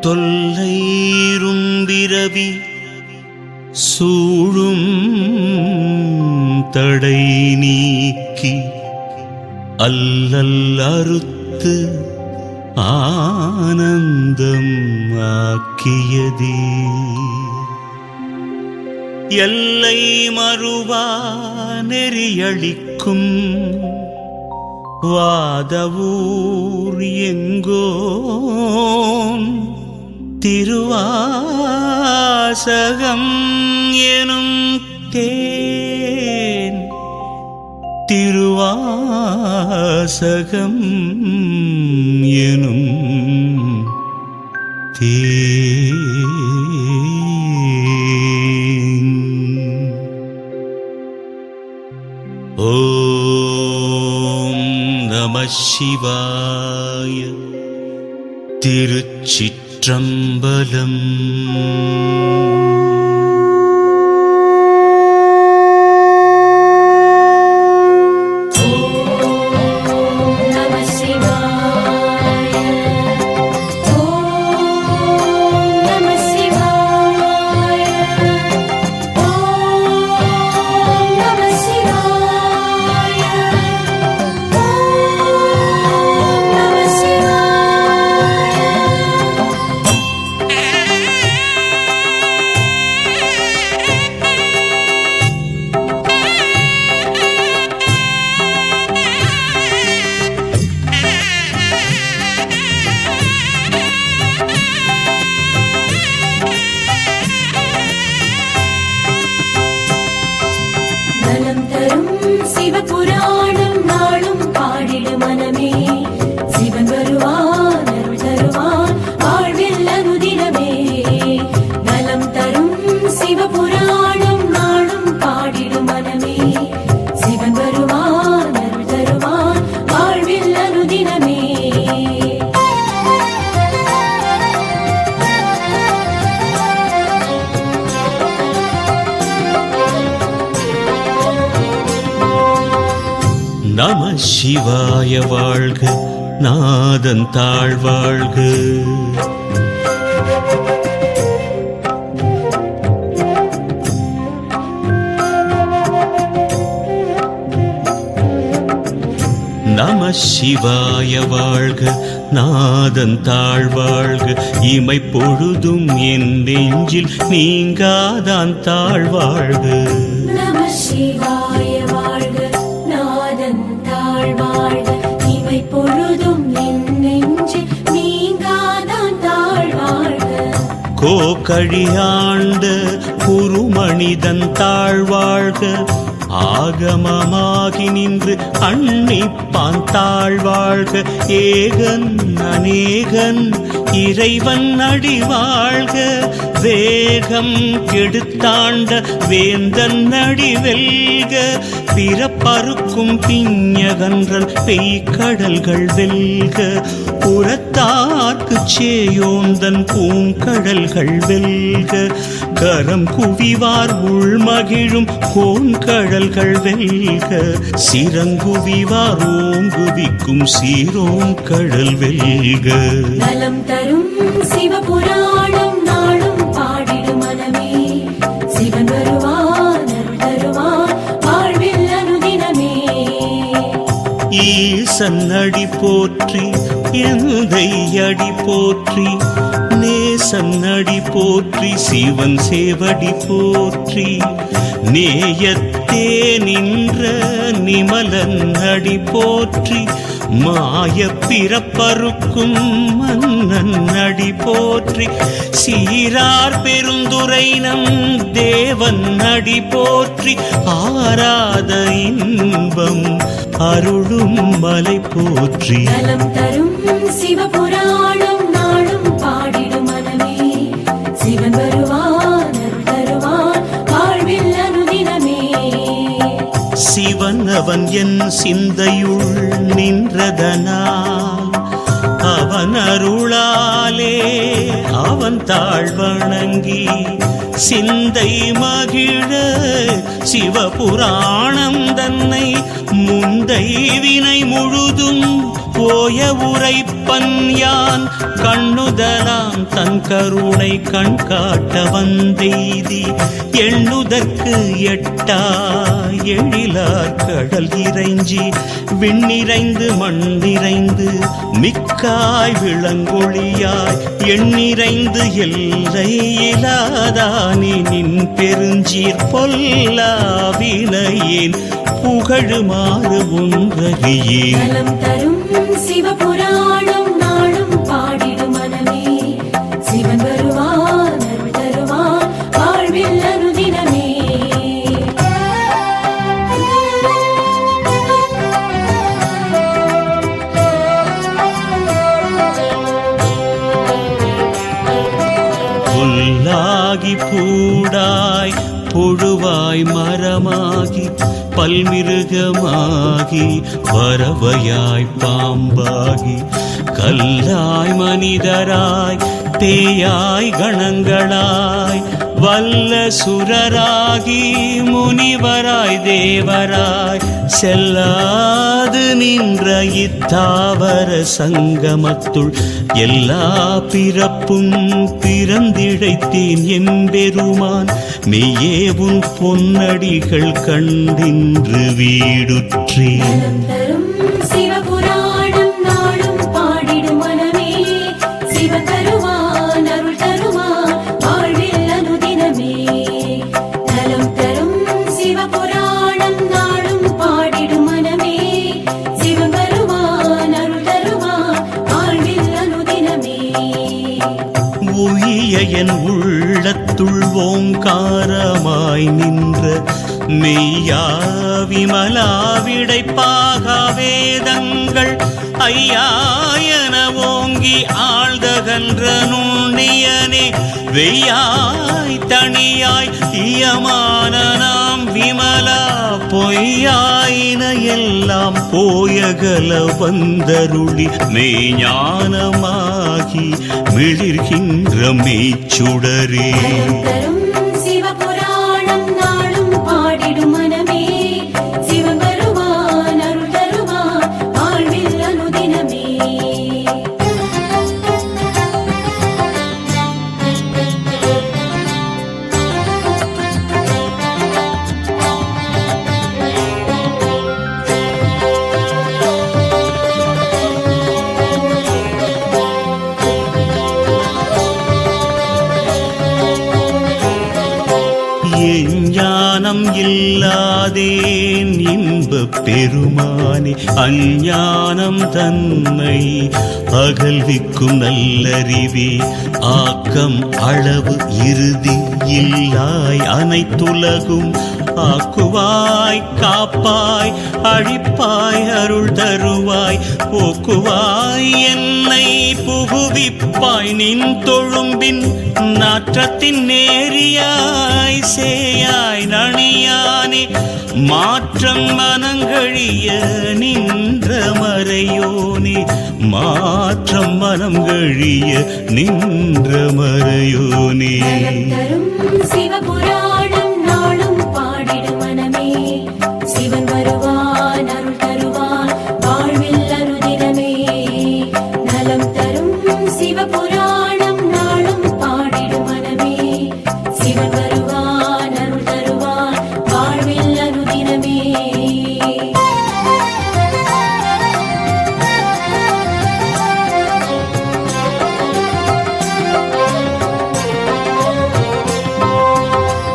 தொல்லைரும்பிரவி சூழும் தடை நீக்கி அல்லல் அறுத்து ஆனந்தம் ஆக்கியதே எல்லை மறுவா நெறியளிக்கும் வாதவூர் எங்கோன் திருவாசகம் எனும் தேன் திருவாசகம் எனும் தேன். ஓம் நம சிவாய. திருச்சிற்றம்பலம். சிவபுராணம் நாளும் பாடிடு மனமே. சிவன் வருவான் அருள் தருவான் வாழ்வில் அனுதினமே. நலம் தரும் சிவபுராணம் நாளும் பாடிடு மனமே. சிவன் வருவான் அருள் தருவான் வாழ்வில் அனுதினமே. நம சிவாய வாழ்க, நாதன் தாழ்வாழ்க. நம சிவாய வாழ்க, நாதன் தாழ்வாழ்க. இமை பொழுதும் என் நெஞ்சில் நீங்காதான் தாழ்வாழ்க. நம சிவாய வாழ்க, நாதன் தாழ்வாழ்க. இமை பொழுதும் என் நெஞ்சில் நீங்காதான் தாழ்வாழ்க. கோகழியாண்ட குருமனிதன் தாழ்வாழ்க. ஆகமமாகி நின்று அன்னிப்பான் தாழ்வாழ்க. ஏகன் அநேகன் இறைவன் அடிவாழ்க. வேகம் கெடுத்தாண்ட வேந்தன் அடிவெல்க. பிறப்பறுக்கும் பிஞகன்றல் பெய்கடல்கள் வெல்க. புறத்தார்க்கு சேயோந்தன் பூங்கடல்கள் வெல்க. கரம் குவிவார் உள்மகிழும் கோன்கடல்கள் வெல்க. சிறங்குவிவார் ஓங்குவிக்கும் சீரோங்கடல் வெல்க. நலம் தரும் சிவபுராணம் நாளும் பாடிடு மனமே. சிவன் வருவான் அருள் தருவான் வாழ்வில் அனுதினமே. ஈசன் அடி போற்றி, எந்தை அடி போற்றி, நேசன் அடி போற்றி, சிவன் சேவடி போற்றி. நேயத்தே நின்ற நிமலன் அடி போற்றி. மாய பிறப்பறுக்கும் மன்னன் அடி போற்றி. சீரார் பெருந்துரை நம் தேவன் அடி போற்றி. ஆராத இன்பம் அருளும் மலை போற்றி. நலம் தரும் சிவபுராணம் நாளும் பாடிடு மனமே. சிவன் வருவான் அருள் தருவான் வாழ்வில் அனுதினமே. சிவன் அவன் என் சிந்தையுள் நின்றதனால் அவன் அருளாலே அவன் தாழ்வணங்கி சிந்தை மகிழ சிவபுராணம் தன்னை முந்தை வினை முழுதும் போய உரைப்பன் யான் கண்ணுதலாம் தன் கருணை கண் காட்ட வந்தெய்தி எண்ணுதற்கு எட்டா எழிலார் கடல் இறைஞ்சி விண்ணிறைந்து மண்ணிறைந்து மிக்காய் விளங்கொழியாய் எண்ணிறைந்து எல்லை இலாதானே நின் பெருஞ்சீர் பொல்லாவினையேன் புகழுமாறு ஒன்றறியேன். நலம் தரும் சிவபுராணம் நாளும் பாடிடும் மனமே சிவன் வருவான் அருள் தருவான் வாழ்வில் அனுதினமே. புல்லாகி பூடாய் புழுவாய் மரமாகி பல்மிருகமாகி பறவையாய் பாம்பாகி கல்லாய் மனிதராய் பேயாய் கணங்களாய் வல்ல சுரராகி முனிவராய் தேவராய் செல்லாது நின்ற இத்தாவர சங்கமத்துள் எல்லா பிறப்பும் பிறந்திழைத்தேன் எம்பெருமான் மெய்யே உன் பொன்னடிகள் கண்டின்று வீடுற்றேன். நலம் தரும் சிவபுராணம் நாளும் பாடிடும் மனமே சிவன் தருவான் அருள் தருவான் வாழ்வில் அனுதினமே. நலம் தரும் சிவபுராணம் நாளும் பாடிடும் மனமே சிவன் வருவான் அருள் தருவான் வாழ்வில் அனுதினமே. உயிய என் உள்ளத்துள் ஓங்காரமாய் நின்ற மெய்யா விமலா விடைப்பாக வேதங்கள் ஐயாயன ஓங்கி ஆழ்தகன்ற நுண்ணியனே வெய்யாய் தனியாய் இயமான நாம் விமலா பொய்யாயின எல்லாம் போயகல வந்தருளி மெய்ஞானமாகி மிளிர்கின்ற மெய்ச்சுடரே. நலம் தரும் சிவபுராணம் நாளும் பாடிடும் மனமே சிவன் வருவான் அருள் தருவான் வாழ்வில் அனுதினமே. ஞானம் இல்லாதேன் இன்பப் பெருமானே அஞ்ஞானம் தன்னை அகல்விக்கும் நல்லறிவே ஆக்கம் அளவு இறுதி இல்லாய் அனைத்துலகும் ஆக்குவாய் காப்பாய் அழிப்பாய் அருள் தருவாய் போக்குவாய் என்னை புகுவிப்பாய் நின் தொழும்பின் நாற்றத்தின் நேரியாய் சேயாய் நணியானே மாற்றம் மனங்கழிய நின்ற மறையோனே மாற்றம் மனங்கழிய நின்ற மறையோனே. நலம் தரும் சிவபுராணம் நாளும் பாடிடும் மனமே சிவன் வருவான் அருள் தருவான் வாழ்வில் அனுதினமே. நலம் தரும் சிவபுராணம் நாளும் பாடிடும் மனமே சிவன் வருவான் அருள் தருவான் வாழ்வில் அனுதினமே.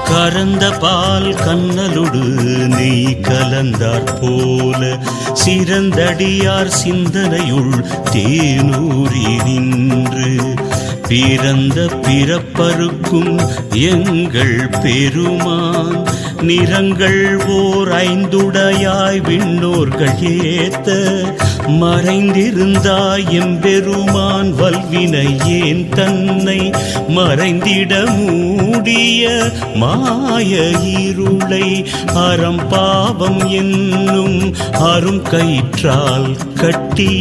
கறந்த பால் கண்ணலொடு நெய் கலந்தாற் போல சிறந்தடியார் சிந்தனையுள் தேனூரி நின்று பிறந்த பிறப்பருக்கும் எங்கள் பெருமான் நிறங்கள் ஓர் ஐந்துடையாய் விண்ணோர்கள் ஏத்த மறைந்திருந்தாய் எம்பெருமான் வல்வினை ஏன் தன்னை மறைந்திட மூடிய மாய இருளை அறம்பாவம் என்னும் அரும் கயிற்றால் கட்டி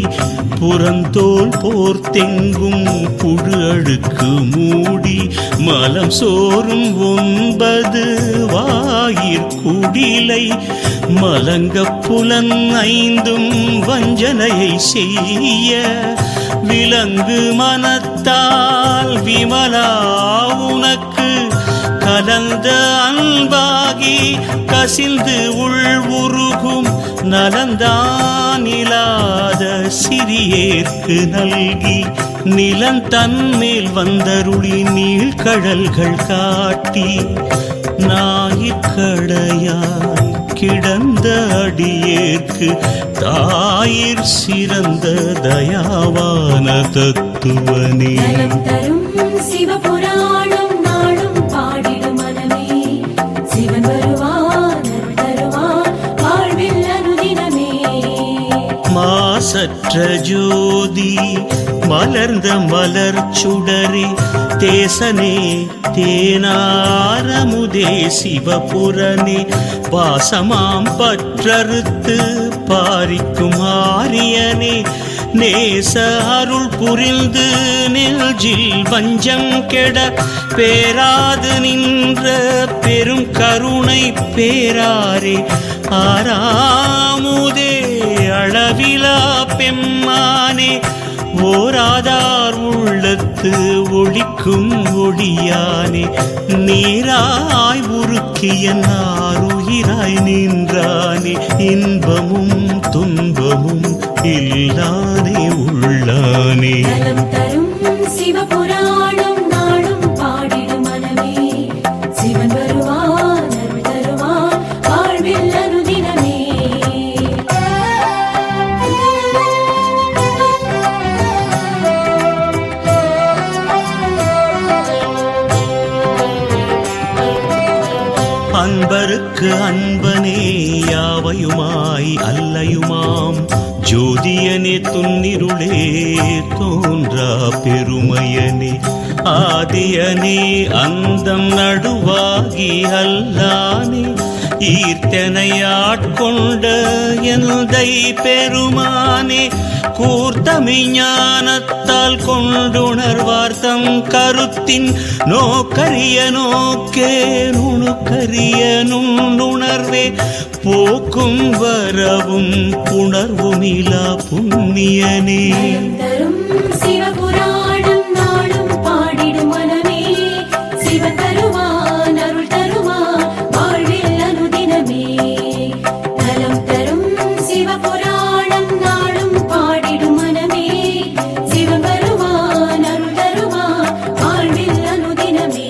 புறந்தோல் போர்த்தெங்கும் புழு அழுக்கு மூடி மலம் சோறும் 9 வாயிற்குடிலை மலங்க புலன் 5 வஞ்சனையை செய்ய விலங்கு மனத்தால் விமலா உனக்கு கலந்த அன்பாகி கசிந்து உள் உருகும் நலந்தான் இல்லாத சிறியேற்கு நல்கி நிலந்தன்மேல் வந்தருளி நீழ்கடல்கள் காட்டி ஞாயிற்கடையாய் கிடந்த அடியேற்கு தாயிற் சிறந்த தயாவான தத்துவனே. நலம் தரும் சிவபுராணம் நாளும் பாடிடும் மனமே சிவன் வருவான் அருள் தருவான் வாழ்வில் அனுதினமே. மாசற்ற ஜோதி மலர்ந்த மலர் சுடரே தேசனே தேனாரமுதே சிவபுரனே பாசமாம் பற்றறுத்து பாரிக்கும் ஆரியனே நேச அருள் புரிந்து நெஞ்சில் வஞ்சம் கெட பேராது நின்ற பெரும் கருணை பேராரே ஆறாமுதே அளவிலா பெம்மானே ஓராதார் உள்ளத்து ஒளிக்கும் ஒளியானே நீராய் உருக்கிய நாருயிராய் நின்றானே இன்பமும் துன்பமும் இல்லானே உள்ளானே. நலம் தரும் சிவபுராணம் நாளும் பாடிடும் மனமே சிவன் வருவான் அருள் தருவான் வாழ்வில் அனுதினமே. அன்பருக்கு அன்பனே யாவையுமாய் அல்லையுமாம் ஜோதியனே துன்னிருளே தோன்றா பெருமையனே ஆதியனே அந்தம் நடுவாகி அல்லானே ஈர்த்தனை ஆட்கொண்ட எந்தை பெருமானே கூர்த்தமி ஞானத்தால் கொண்டுணர்வார்த்தம் கருத்தின் நோக்கரிய நோக்கே நுணுக்கரிய நுண்ணுணர்வே போக்கும் வரவும் புணர்வுமிலா புண்ணியனே. நலம் தரும் சிவபுராணம் நாளும் பாடிடும் மனமே சிவன் வருவான் அருள் தருவான் வாழ்வில் அனுதினமே. நலம் தரும் சிவபுராணம் நாளும் பாடிடும் மனமே சிவன் வருவான் அருள் தருவான் வாழ்வில் அனுதினமே.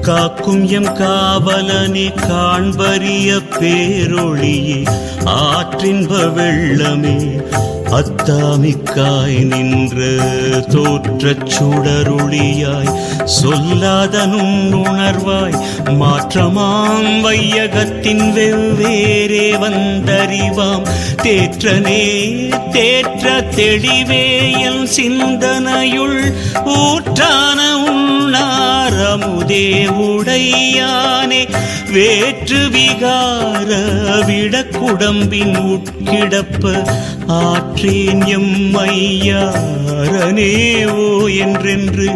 காக்கும் எம் காவலனே காண்பரிய பேரொளியே ஆற்றின்ப வெள்ளமே அத்தாமிக்காய் நின்ற தோற்றச் சுடரொளியாய் சொல்லாத நுண்ணுணர்வாய் மாற்றமாம் வையகத்தின் வெவ்வேறே வந்தறிவாம் தேற்றனே தேற்ற தெளிவே என் சிந்தனையுள் ஊற்றான உண்ணாரமுதே உடையானே வேற்று விகார விடக்குடம்பின் உட்கிடப்ப ஆற்றேன் எம்மையாரனே ஓ என்றென்று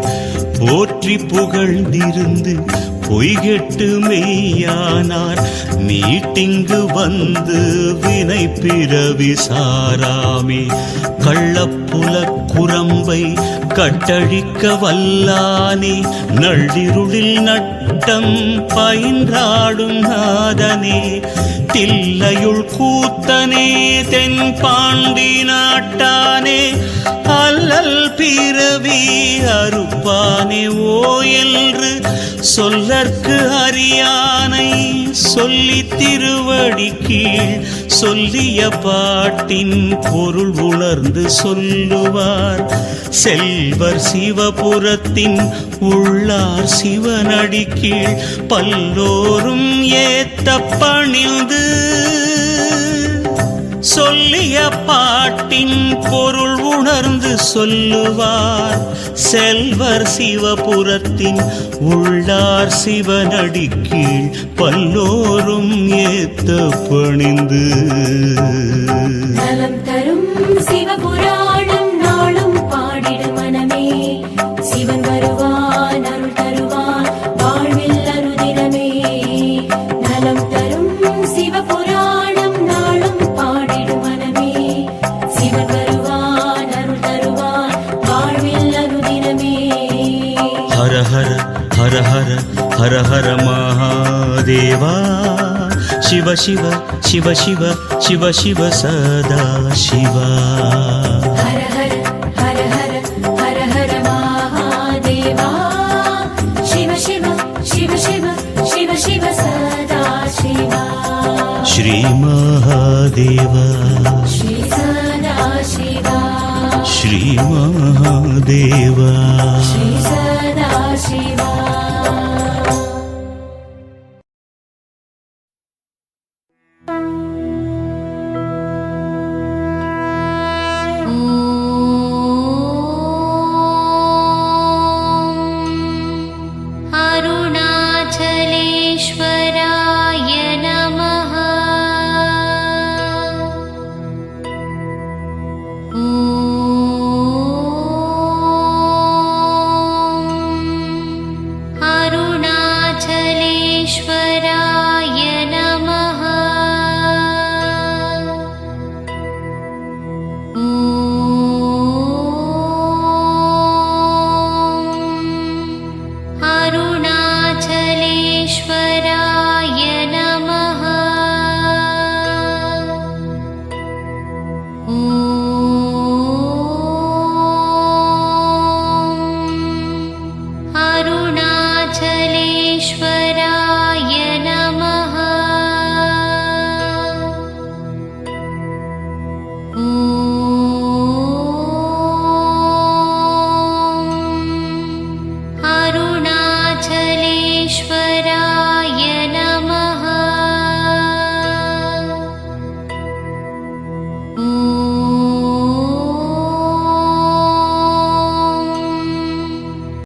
போற்றி புகழ்ந்திருந்து பொய்கெட்டு மெய்யானார் மீட்டிங்கு வந்து வினை பிறவி சாராமே கள்ளப்புல குரம்பை கட்டழிக்க வல்லானே நள்ளிருளில் நட்டம் பயின்றாடும் நாதனே தில்லையுள் கூத்தனே தென் பாண்டி நாட்டானே அல்லல் பிறவி அறுப்பானே ஓ என்று சொல்லற்கு அறியானை சொல்லி திருவடி கீழ் சொல்லிய பாட்டின் பொருள் உணர்ந்து சொல்லுவார் செல்வர் சிவபுரத்தின் உள்ளார் சிவனடி கீழ் பல்லோரும் ஏத்த பணிந்து பொருள் உணர்ந்து சொல்லுவார் செல்வர் சிவபுரத்தின் உள்ளார் சிவனடிக்கீழ் பல்லோரும் ஏத்த பணிந்து. நலம் தரும் சிவபுராணம் நாளும் பாடிடு மனமே, சிவன் வருவான் அருள் தருவான் வாழ்வில் அனுதினமே. நலம் தரும் சிவபுராணம் நாளும் பாடிடு மனமே, சிவன் வருவான் அருள் தருவான் வாழ்வில் அனுதினமே. ஹர ஹர ஹர ஹர ஹர ஹர மகாதேவா, சிவ சிவ சிவ சிவ சிவ சிவ சதா சிவா. ஹர ஹர ஹர ஹர ஹர ஹர மகாதேவா, சிவ சிவ சிவ சிவ சிவ சிவ சதா சிவா. ஸ்ரீ மகாதேவா, ஸ்ரீ சதா சிவா, ஸ்ரீ மகாதேவா. ஸ்ரீ சதா சிவா.